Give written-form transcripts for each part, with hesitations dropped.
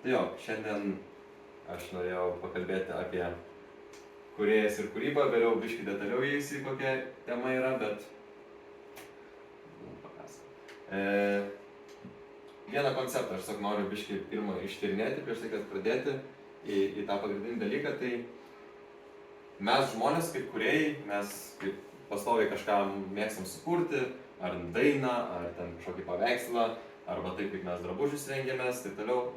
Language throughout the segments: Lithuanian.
Tai jo, šiandien aš norėjau pakalbėti apie kūrėjas ir kūrybą, vėliau biškį detaliau įeisiu į kokia tema yra, bet vieną konceptą aš tiesiog noriu biškį pirmą ištyrinėti prieš tai, kad pradėti į tą pagrindinį dalyką. Tai mes žmonės kaip kūrėjai, mes kaip pastoviai kažką mėgstam sukurti, ar dainą, ar ten kažkokį paveikslą, arba taip, kaip mes drabužius rengiamės, taip toliau,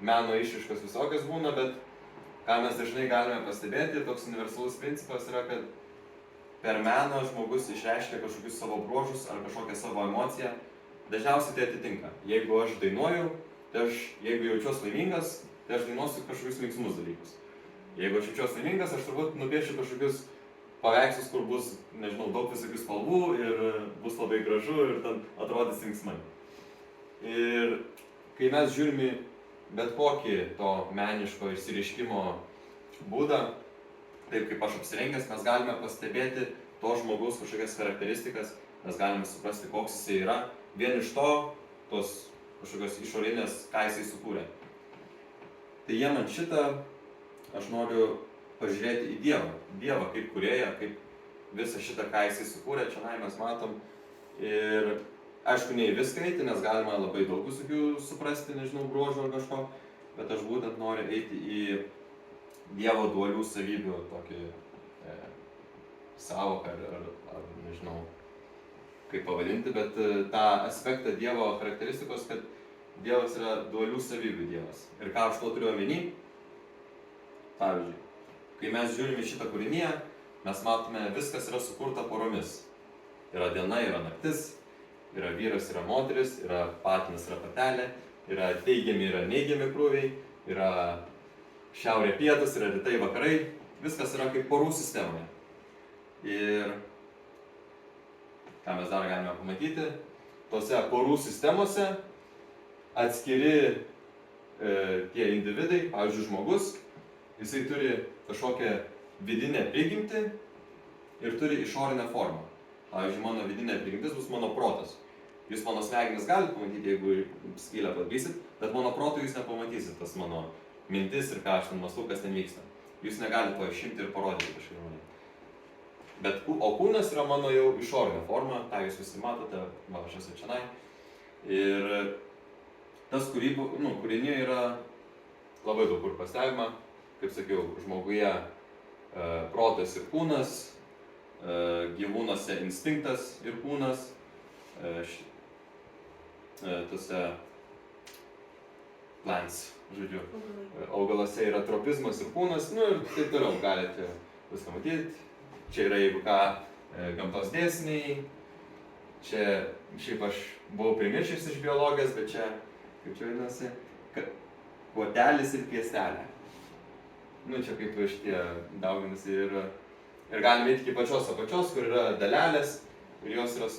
meno išraiškos visokios būna, bet ką mes dažnai galime pastebėti, toks universalus principas yra, kad per meną žmogus išreiškia kažkokius savo bruožus ar kažkokią savo emociją. Dažniausiai tai atitinka. Jeigu aš dainuoju, tai jeigu jaučiuosi laimingas, tai aš dainuosiu kažkokius linksmus dalykus. Jeigu aš jaučiuosi laimingas, aš turbūt nupiešiu kažkokius paveikslus, kur bus, nežinau, daug visokių spalvų ir bus labai gražu ir ten atrodys linksmai. Ir kai mes žiūrime bet kokį to meniško išsireiškimo būdą, taip kaip aš apsirengęs, mes galime pastebėti to žmogaus kažkokias charakteristikas, mes galime suprasti, koks jisai yra, vien iš to, tos kažkokios išorinės, ką jisai sukūrė. Tai jie man šitą, aš noriu pažiūrėti į Dievą kaip kūrėją, kaip visą šitą, ką jisai sukūrė, čia mes matom. Ir aišku, ne į viską eiti, nes galima labai daug visokių suprasti, nežinau, bruožų ar kažko, bet aš būtent noriu eiti į Dievo dualių savybių tokį sąvoką ar nežinau, kaip pavadinti, bet tą aspektą Dievo charakteristikos, kad Dievas yra dualių savybių Dievas. Ir ką aš to turiu omeny? Pavyzdžiui, kai mes žiūrime šitą kūrinyje, mes matome, viskas yra sukurta poromis. Yra diena, yra naktis, yra vyras, yra moteris, yra patinas, yra patelė, yra teigiami, yra neigiami krūviai, yra šiaurė pietus, yra rytai vakarai, viskas yra kaip porų sistemoje. Ir ką mes dar galime pamatyti, tose porų sistemose atskiri tie individai, pavyzdžiui žmogus, jisai turi kažkokią vidinę prigimtį ir turi išorinę formą. Pavyzdžiui, mano vidinė prigimtis bus mano protas. Jūs mano smegenis galite pamatyti, jeigu skylę padvysit, bet mano proto jūs nepamatysit, tas mano mintis ir ką aš ten mąstau, kas ten vyksta. Jūs negalite to išimti ir parodyti kažkaip žmonėm. Bet, o kūnas yra mano jau išorinė forma, tą jūs visi matote, aš esu čionai. Ir tas kūrinė yra labai daug kur pastebima, kaip sakiau, žmoguje protas ir kūnas, gyvūnuose instinktas ir kūnas, tuose plants, žodžiu, augaluose yra tropizmas ir kūnas, ir taip toliau galite viską matyti. Čia yra, jeigu ką, gamtos dėsniai, čia šiaip aš buvau primiršęs iš biologijos, bet čia, kaip čia vadinasi, kvotelis ir piestelė. Čia kaip šitie dauginasi ir galime eiti iki pačios apačios, kur yra dalelės ir jos yra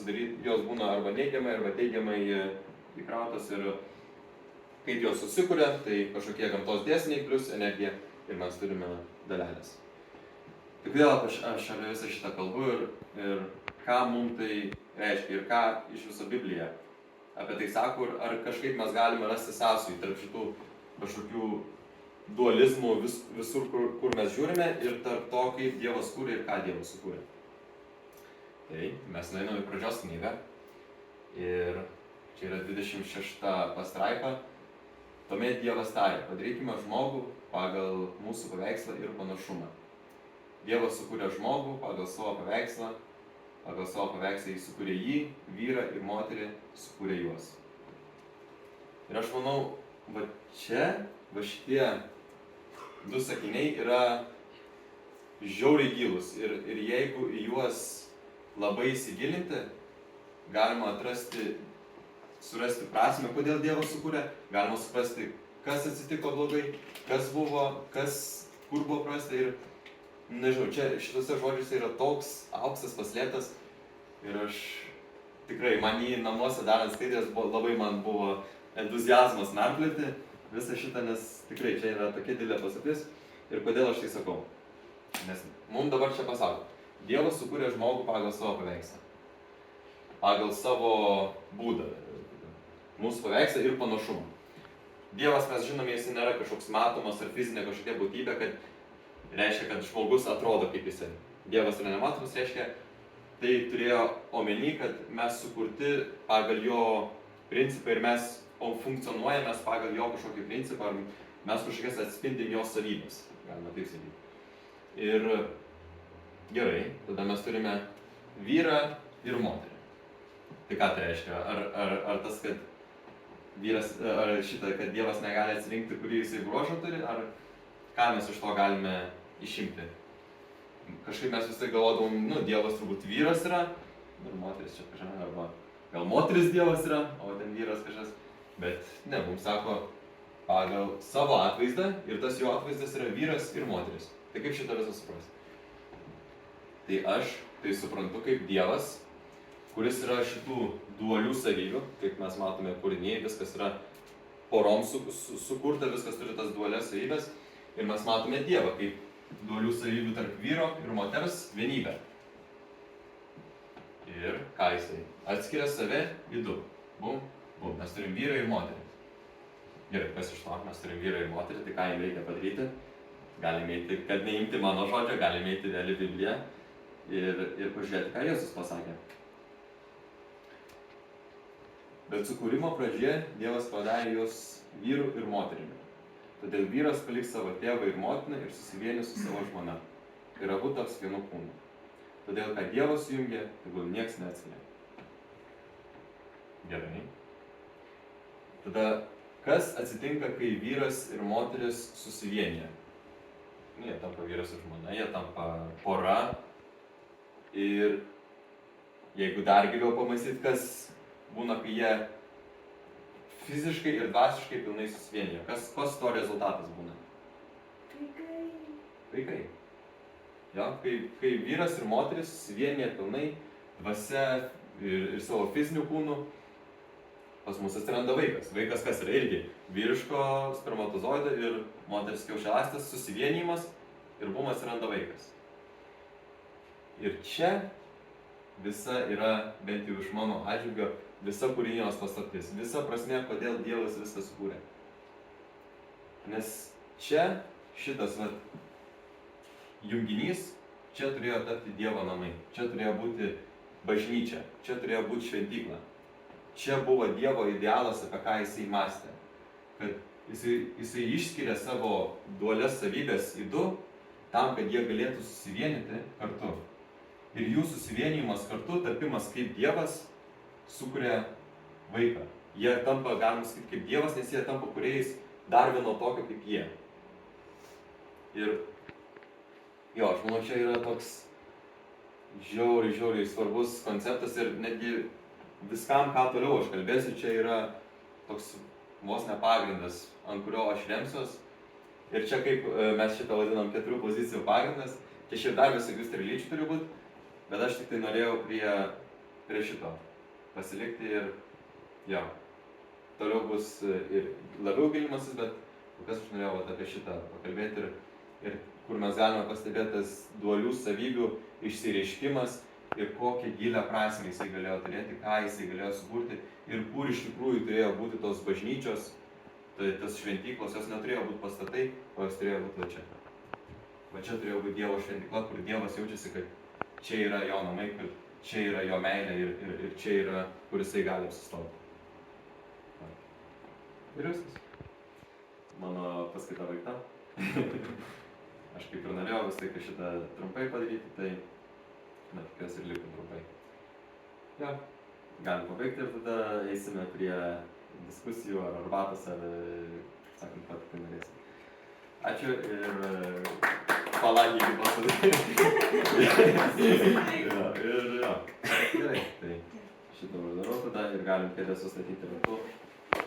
jos būna arba neigiamai, arba teigiamai įkrautos ir kaip jos susikuria, tai kažkokie gamtos dėsniai plus energija ir mes turime dalelės. Tai kodėl aš apie visą šitą kalbu ir ką mums tai reiškia ir ką iš viso Biblija apie tai sako, ar kažkaip mes galime rasti sąsajų tarp šitų kažkokių dualizmų visur, kur mes žiūrime ir tarp to, kaip Dievas kūrė ir ką Dievas sukūrė. Tai mes nueiname į pradžios knygą ir čia yra 26 pastraipa. Tuomet Dievas tarė, padarykime žmogų pagal mūsų paveikslą ir panašumą. Dievas sukūrė žmogų pagal savo paveikslą jis sukūrė jį, vyrą ir moterį sukūrė juos. Ir aš manau, va šitie du sakiniai yra žiauriai gilūs ir jeigu į juos labai įsigilinti, galima surasti prasmę, kodėl Dievas sukūrė, galima suprasti, kas atsitiko blogai, kur buvo prasta ir nežinau, čia šitose žodžiuose yra toks auksas paslėptas ir aš tikrai, man jį namuose darant skaitęs, labai man buvo entuziazmas narplioti visą šitą, nes tikrai čia yra tokia didelė paslaptis ir kodėl aš tai sakau. Nes mums dabar čia pasako, Dievas sukūrė žmogų pagal savo paveikslą, pagal savo būdą, mūsų paveikslą ir panašumą. Dievas, mes žinome, jis nėra kažkoks matomas ar fizinė kažkokia būtybė, kad reiškia, kad žmogus atrodo kaip jisai. Dievas yra nematomas, reiškia, tai turėjo omeny, kad mes sukurti pagal jo principą ir mes funkcionuojame pagal jo kažkokį principą, ar mes kažkokias atspindim jo savybės, galima taip sakyti. Ir gerai, tada mes turime vyrą ir moterį. Tai ką tai reiškia? Ar tas, kad vyras, ar šitą, kad Dievas negali atsirinkti, kurį jisai bruožą turi, ar ką mes iš to galime išimti? Kažkaip mes visai galvodavom, Dievas turbūt vyras yra, ir moteris čia kažkas, arba gal moteris Dievas yra, o ten vyras kažkas. Bet ne, mums sako, pagal savo atvaizdą ir tas jo atvaizdas yra vyras ir moteris. Tai kaip šitą visą suprasti? Tai aš tai suprantu kaip Dievas, kuris yra šitų dualių savybių, kaip mes matome kūrinyje, viskas yra porom sukurta, viskas turi tas dualias savybės. Ir mes matome Dievą kaip dualių savybių tarp vyro ir moters vienybę. Ir ką jisai? Atskiria save į du. Bum. Mes turim vyrą ir moterį. Gerai, kas iš to? Mes turim vyrą ir moterį, tai ką jums reikia padaryti? Galime eiti, kad neimti mano žodžio, galime eiti vėl į Bibliją ir pažiūrėti, ką Jėzus pasakė. Bet sukūrimo pradžioje Dievas padarė juos vyrų ir moterimi. Todėl vyras paliks savo tėvą ir motiną ir susivienys su savo žmona. Ir abu taps vienu kūnu. Todėl, ką Dievas sujungė, tegul nieks neatskiria. Gerai. Tada, kas atsitinka, kai vyras ir moteris susivienyje? Jie tampa vyras ir žmona, jie tampa pora. Ir jeigu dar giliau pamąstyti, kas būna, kai jie fiziškai ir dvasiškai pilnai susivienyje. Kas to rezultatas būna? Vaikai. Ja, kai vyras ir moteris susivienyje pilnai, dvasia ir savo fizinių kūnų, pas mus atsiranda vaikas. Vaikas kas yra irgi vyriško spermatozoido ir moters kiaušialąstės susivienijimas ir atsiranda vaikas. Ir čia visa yra, bent jau iš mano atžvilgio, visa kūrinijos paslaptis, visa prasmė, kodėl Dievas viską sukūrė. Nes čia šitas junginys, čia turėjo tapti Dievo namai, čia turėjo būti bažnyčia, čia turėjo būti šventykla. Čia buvo Dievo idealas, apie ką jisai mąstė. Kad jisai išskiria savo dualias savybės į du, tam, kad jie galėtų susivienyti kartu. Ir jų susivienijimas kartu, tapimas kaip Dievas, sukuria vaiką. Jie tampa, galima sakyti, kaip Dievas, nes jie tampa kūrėjais dar vieno tokio kaip jie. Ir jo, aš manau, čia yra toks žiauriai svarbus konceptas ir netgi viskam, ką toliau aš kalbėsiu, čia yra toks vos ne pagrindas, ant kurio aš remsiuos. Ir čia kaip mes šitą vadinam 4 pozicijų pagrindas, čia šiaip dar visokių strelyčių turi būti, bet aš tik tai norėjau prie šito pasilikti ir jo, toliau bus ir labiau gilimasis, bet kas aš norėjau apie šitą pakalbėti ir kur mes galime pastebėti tas dualių savybių išsireiškimas ir kokią gilią prasmę jisai galėjo turėti, ką jisai galėjo sukurti ir kur iš tikrųjų turėjo būti tos bažnyčios, tas šventyklos, jos neturėjo būti pastatai, o jos turėjo būti va čia. Va čia turėjo būti Dievo šventykla, kur Dievas jaučiasi, kad čia yra jo namai, kad čia yra jo meilė ir čia yra, kur jisai gali apsistoti. Ir viskas. Mano paskaita baigta. Aš kaip ir norėjau vis tai šitą trumpai padaryti, tai tikiuosi ir liko trumpai. Ja, galim pabaigti ir tada eisime prie diskusijų ar arbatos, ar, sakant, pat, kai norėsim. Ačiū ir palagyti pasadai. Ir jo, gerai, tai šitą darau tada ir galim kėdę sustatyti ratu.